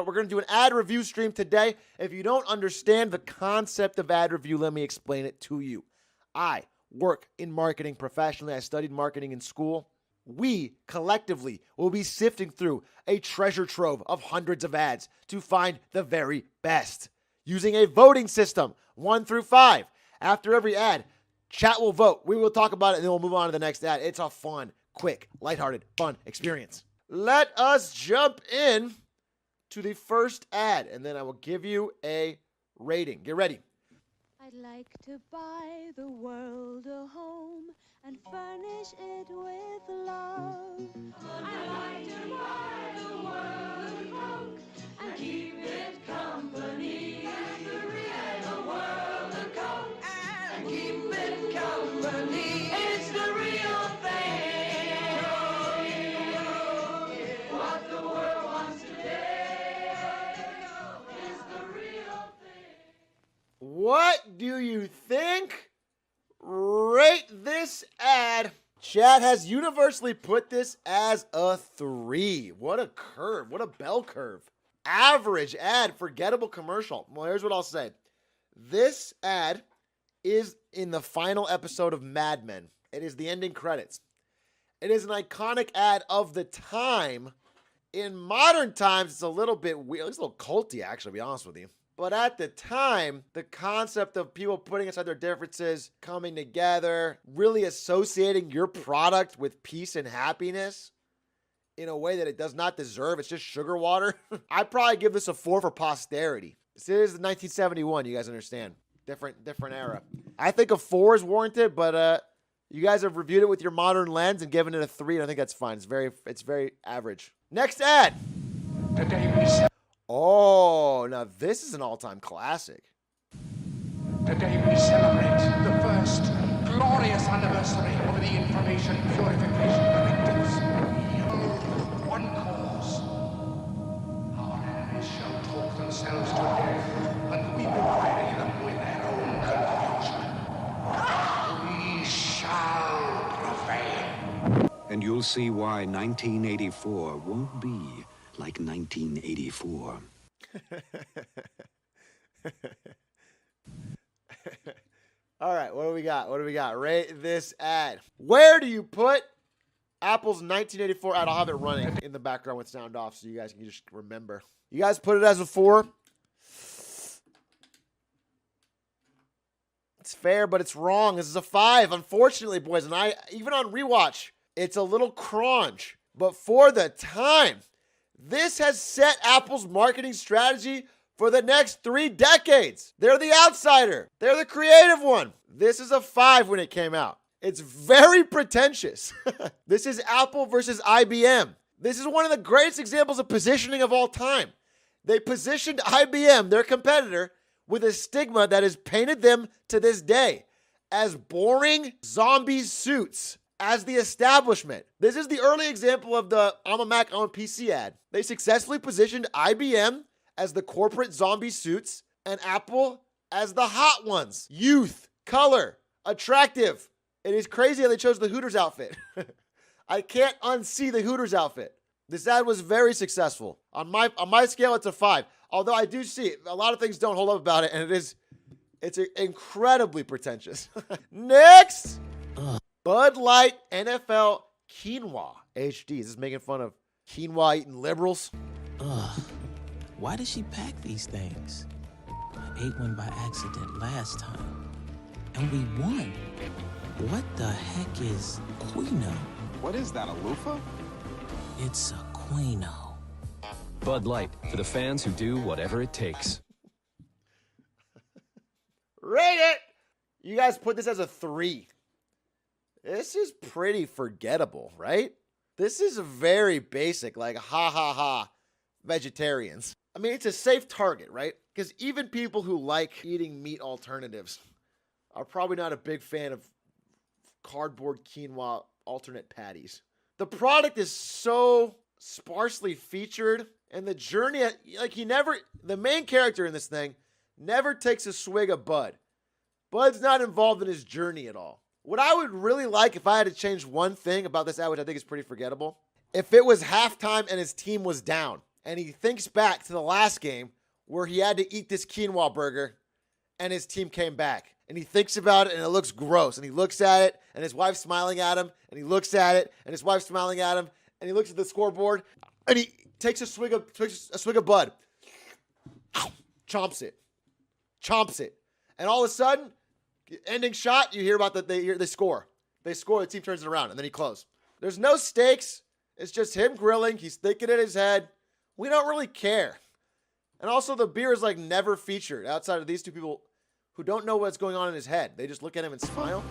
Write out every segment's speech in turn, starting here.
We're going to do an ad review stream today. If you don't understand the concept of ad review, let me explain it to you. I work in marketing professionally. I studied marketing in school. We collectively will be sifting through a treasure trove of hundreds of ads to find the very best. Using a voting system, 1 through 5. After every ad, chat will vote. We will talk about it, and then we'll move on to the next ad. It's a fun, quick, lighthearted, fun experience. Let us jump in to the first ad, and then I will give you a rating. Get ready. I'd like to buy the world a home and furnish it with love. I'd like to buy the world a Coke and keep it company. And the world a Coke and keep it company. It's the real thing. What the world wants today is the real thing. What do you think? Rate this ad. Chat has universally put this as a 3. What a curve. What a bell curve. Average ad, forgettable commercial. Well, here's what I'll say. This ad is in the final episode of Mad Men. It is the ending credits. It is an iconic ad of the time. In modern times, it's a little bit weird. It's a little culty, actually, to be honest with you. But at the time, the concept of people putting aside their differences, coming together, really associating your product with peace and happiness in a way that it does not deserve. It's just sugar water. I'd probably give this a 4 for posterity. This is 1971, you guys understand. Different era. I think a 4 is warranted, but you guys have reviewed it with your modern lens and given it a 3, and I think that's fine. It's very average. Next ad. Oh, now this is an all-time classic. Today we celebrate the first glorious anniversary of the information purification directives. One cause. Our enemies shall talk themselves to death, and we will bury them with their own confusion. We shall prevail. And you'll see why 1984 won't be like 1984. All right, what do we got? Rate this ad. Where do you put Apple's 1984 ad? I'll have it running in the background with sound off so you guys can just remember. You guys put it as a 4. It's fair, but it's wrong. This is a 5, unfortunately, boys. And even on rewatch, it's a little crunch. But for the time, this has set Apple's marketing strategy for the next 3 decades. They're the outsider. They're the creative one. This is a 5 when it came out. It's very pretentious. This is Apple versus IBM. This is one of the greatest examples of positioning of all time. They positioned IBM, their competitor, with a stigma that has painted them to this day as boring zombie suits. As the establishment. This is the early example of the I'm a Mac, I'm a PC ad. They successfully positioned IBM as the corporate zombie suits and Apple as the hot ones. Youth, color, attractive. It is crazy how they chose the Hooters outfit. I can't unsee the Hooters outfit. This ad was very successful. On my scale, it's a 5. Although I do see a lot of things don't hold up about it, and it's incredibly pretentious. Next! Bud Light NFL Quinoa HD. Is this making fun of quinoa eating liberals? Ugh. Why did she pack these things? I ate one by accident last time. And we won. What the heck is quinoa? What is that, a loofah? It's a quinoa. Bud Light, for the fans who do whatever it takes. Rate it! You guys put this as a 3. This is pretty forgettable, right? This is very basic, like ha ha ha, vegetarians. I mean, it's a safe target, right? Because even people who like eating meat alternatives are probably not a big fan of cardboard quinoa alternate patties. The product is so sparsely featured, and the journey, like the main character in this thing never takes a swig of Bud. Bud's not involved in his journey at all. What I would really like if I had to change one thing about this ad, which I think is pretty forgettable, if it was halftime and his team was down And he thinks back to the last game where he had to eat this quinoa burger and his team came back. And he thinks about it and it looks gross. And he looks at it and his wife's smiling at him. And he looks at it and his wife's smiling at him. And he looks at the scoreboard and he takes a swig of Bud. Chomps it. And all of a sudden, ending shot, you hear about they score. They score, the team turns it around, and then he closes. There's no stakes. It's just him grilling. He's thinking in his head. We don't really care. And also, the beer is like never featured outside of these two people who don't know what's going on in his head. They just look at him and smile.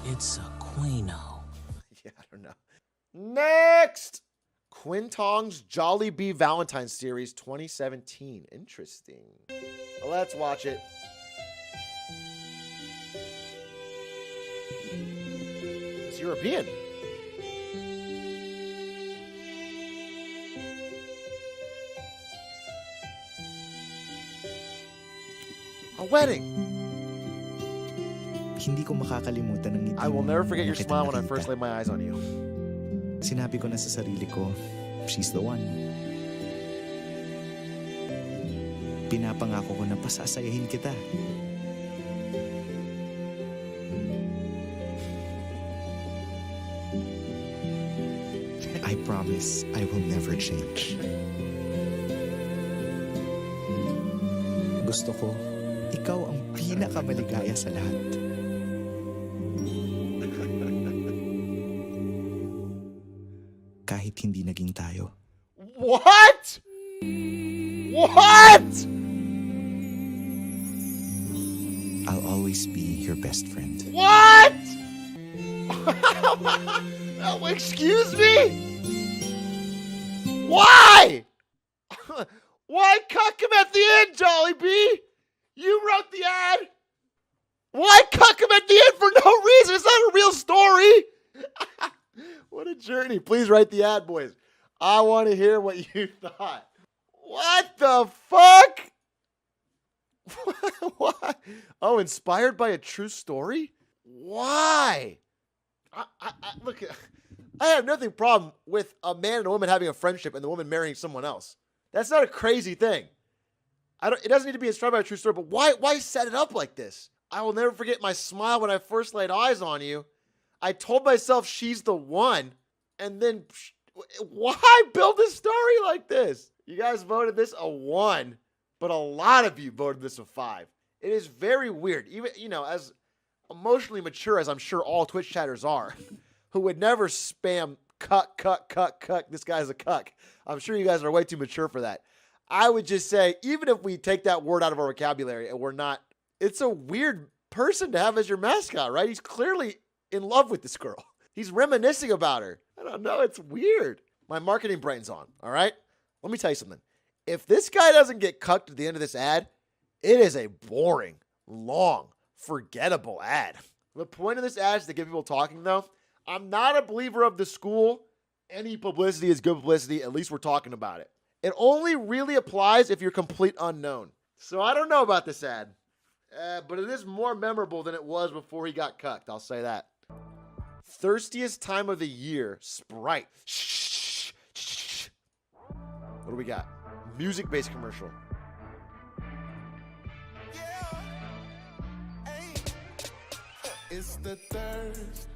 It's a quinoa. Yeah, I don't know. Next! Quintong's Jollibee Valentine Series 2017. Interesting. Let's watch it. It's European. A wedding. Hindi ko makakalimutan ng ngiti. I will never forget your na kita smile when I nakita. first laid my eyes on you. Sinabi ko na sa sarili ko, she's the one. Pinapangako ko na pasasayahin kita. I promise I will never change. Gusto ko, ikaw ang pinakamaligaya sa lahat. Kahit hindi naging tayo. What? What? I'll always be your best friend. What? Oh, excuse me? Why? Why cuck him at the end, Jollibee? You wrote the ad. Why cuck him at the end for no reason? It's not a real story. What a journey. Please write the ad, boys. I want to hear what you thought. What the fuck? What? Oh, inspired by a true story? Why? Look, I have nothing problem with a man and a woman having a friendship and the woman marrying someone else. That's not a crazy thing. It doesn't need to be inspired by a true story, but why set it up like this? I will never forget my smile when I first laid eyes on you. I told myself she's the one, and then why build a story like this? You guys voted this a 1, but a lot of you voted this a 5. It is very weird. Even, as emotionally mature as I'm sure all Twitch chatters are, who would never spam cuck, this guy's a cuck. I'm sure you guys are way too mature for that. I would just say, even if we take that word out of our vocabulary and we're not, it's a weird person to have as your mascot, right? He's clearly in love with this girl. He's reminiscing about her. I don't know. It's weird. My marketing brain's on. All right. Let me tell you something. If this guy doesn't get cucked at the end of this ad, it is a boring, long, forgettable ad. The point of this ad is to get people talking, though. I'm not a believer of the school. Any publicity is good publicity. At least we're talking about it. It only really applies if you're complete unknown. So I don't know about this ad. But it is more memorable than it was before he got cucked. I'll say that. Thirstiest time of the year, Sprite. Shh. What do we got? Music-based commercial. It's the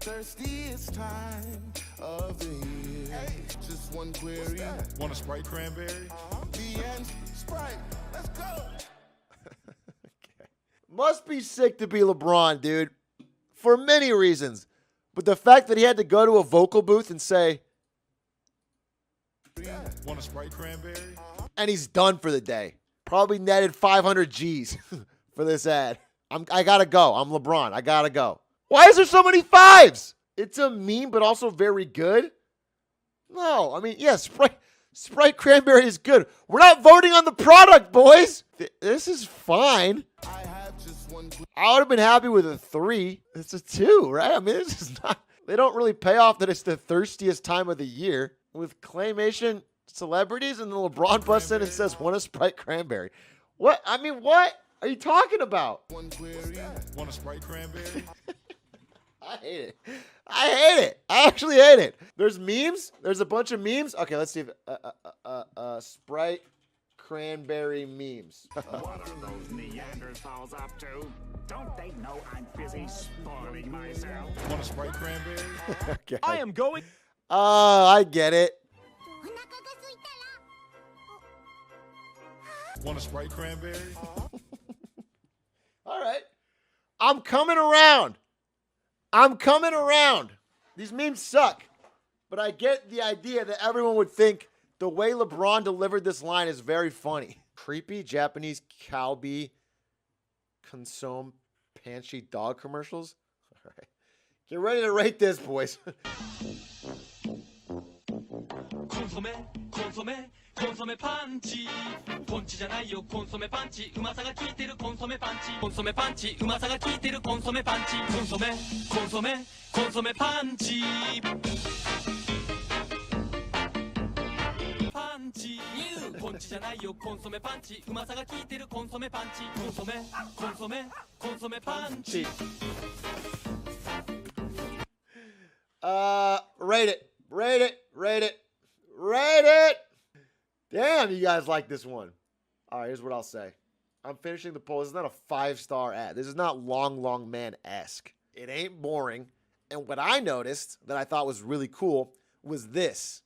thirstiest time of the year. Hey, just one query. Want a Sprite cranberry? The end. Sprite. Let's go. Okay. Must be sick to be LeBron, dude. For many reasons. But the fact that he had to go to a vocal booth and say, Want a Sprite cranberry? and he's done for the day. Probably netted 500 G's for this ad. I gotta go. I'm LeBron. I gotta go. Why is there so many 5s? It's a meme, but also very good. No, I mean, yeah, Sprite cranberry is good. We're not voting on the product, boys. This is fine. I would have been happy with a 3. It's a 2, right? I mean, this is not. They don't really pay off that it's the thirstiest time of the year with claymation celebrities, and then LeBron busts in and says, "Want a Sprite cranberry?" What? I mean, what are you talking about? Want a Sprite cranberry? I hate it. I hate it. I actually hate it. There's memes. There's a bunch of memes. Okay, let's see if Sprite cranberry memes. What are those Neanderthals up to? Don't they know I'm busy spoiling myself? Want a Sprite cranberry? Okay. I am going. Oh, I get it. Want a Sprite cranberry? All right. I'm coming around. I'm coming around. These memes suck. But I get the idea that everyone would think the way LeBron delivered this line is very funny. Creepy Japanese Calbee consume Panchi dog commercials. All right. Get ready to rate this, boys. コンソメコンソメコンソメパンチポンチじゃないよコンソメパンチうまさが効いてるコンソメパンチコンソメパンチうまさが効いてるコンソメパンチコンソメコンソメコンソメパンチパンチポンチじゃないよコンソメパンチうまさが効いてるコンソメパンチコンソメコンソメコンソメパンチ Rate it. Rate it. Rate it. Rate it. Damn, you guys like this one. All right, here's what I'll say. I'm finishing the poll. This is not a 5-star ad. This is not Long Man-esque. It ain't boring. And what I noticed that I thought was really cool was this.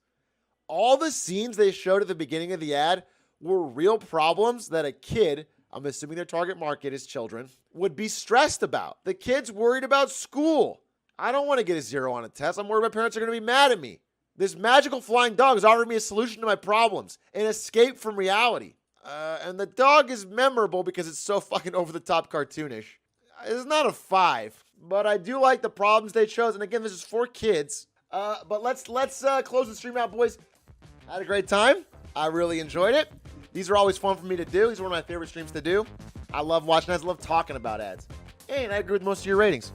All the scenes they showed at the beginning of the ad were real problems that a kid, I'm assuming their target market is children, would be stressed about. The kid's worried about school. I don't want to get a 0 on a test. I'm worried my parents are going to be mad at me. This magical flying dog has offered me a solution to my problems, an escape from reality. And the dog is memorable because it's so fucking over-the-top cartoonish. It's not a 5, but I do like the problems they chose. And again, this is for kids. But let's close the stream out, boys. I had a great time. I really enjoyed it. These are always fun for me to do. These are one of my favorite streams to do. I love watching ads. I love talking about ads. And I agree with most of your ratings.